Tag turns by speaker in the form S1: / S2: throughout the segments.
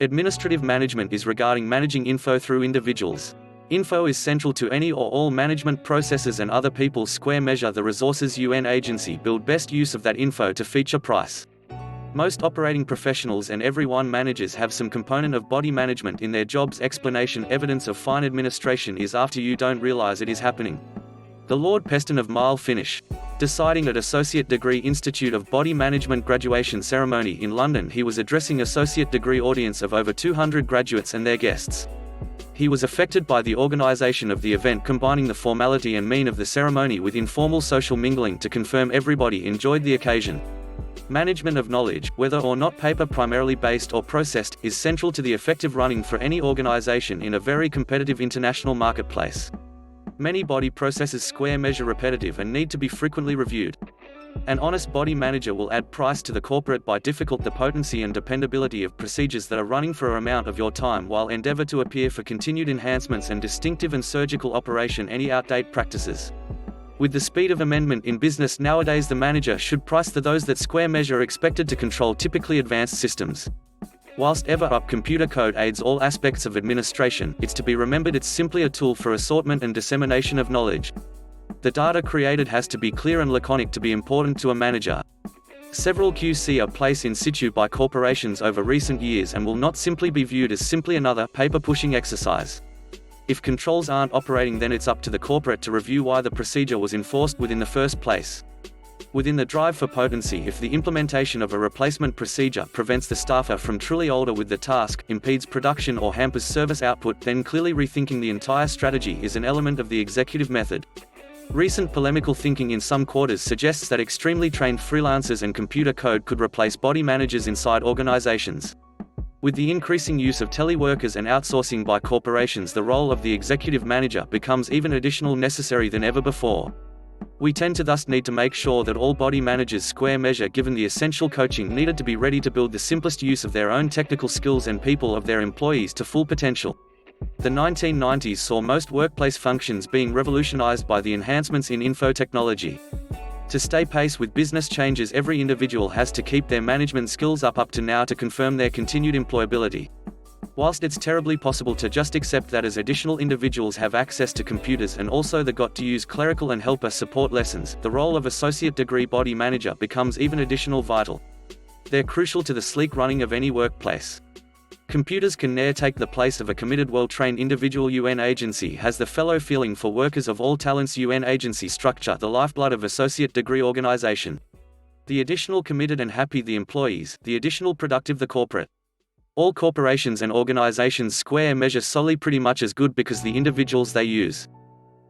S1: Administrative management is regarding managing info through individuals. Info is central to any or all management processes, and other people measure the resources UN agency build best use of that info to feature price. Most operating professionals and everyone managers have some component of body management in their jobs. Explanation: evidence of fine administration is after you don't realize it is happening. The Lord Peston of Mile Finish. Deciding at Associate Degree Institute of Body Management graduation ceremony in London, he was addressing associate degree audience of over 200 graduates and their guests. He was affected by the organization of the event, combining the formality and mien of the ceremony with informal social mingling to confirm everybody enjoyed the occasion. Management of knowledge, whether or not paper primarily based or processed, is central to the effective running for any organization in a very competitive international marketplace. Many body processes measure repetitive and need to be frequently reviewed. An honest body manager will add price to the corporate by difficult the potency and dependability of procedures that are running for an amount of your time, while endeavor to appear for continued enhancements and distinctive and surgical operation any outdated practices. With the speed of amendment in business nowadays, the manager should price to those that measure are expected to control typically advanced systems. Whilst ever-up computer code aids all aspects of administration, it's to be remembered it's simply a tool for assortment and dissemination of knowledge. The data created has to be clear and laconic to be important to a manager. Several QC are placed in situ by corporations over recent years and will not simply be viewed as simply another paper-pushing exercise. If controls aren't operating, then it's up to the corporate to review why the procedure was enforced within the first place. Within the drive for potency, if the implementation of a replacement procedure prevents the staffer from truly older with the task, impedes production or hampers service output, then clearly rethinking the entire strategy is an element of the executive method. Recent polemical thinking in some quarters suggests that extremely trained freelancers and computer code could replace body managers inside organizations. With the increasing use of teleworkers and outsourcing by corporations, the role of the executive manager becomes even additional necessary than ever before. We tend to thus need to make sure that all body managers measure given the essential coaching needed to be ready to build the simplest use of their own technical skills and people of their employees to full potential. The 1990s saw most workplace functions being revolutionized by the enhancements in info technology. To stay pace with business changes, every individual has to keep their management skills up to now to confirm their continued employability. Whilst it's terribly possible to just accept that as additional individuals have access to computers and also the got to use clerical and helper support lessons, the role of associate degree body manager becomes even additional vital. They're crucial to the sleek running of any workplace. Computers can ne'er take the place of a committed, well-trained individual. UN agency has the fellow feeling for workers of all talents. UN agency structure the lifeblood of associate degree organization. The additional committed and happy the employees, the additional productive the corporate. All corporations and organizations measure solely pretty much as good because the individuals they use.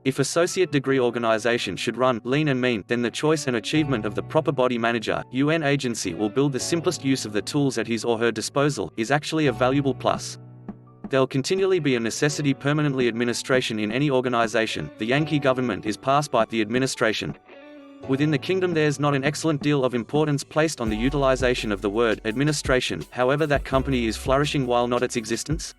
S1: If associate degree organization should run lean and mean, then the choice and achievement of the proper body manager, UN agency will build the simplest use of the tools at his or her disposal, is actually a valuable plus. There'll continually be a necessity permanently administration in any organization. The Yankee government is passed by the administration. Within the kingdom there's not an excellent deal of importance placed on the utilization of the word administration, however that company is flourishing while not its existence.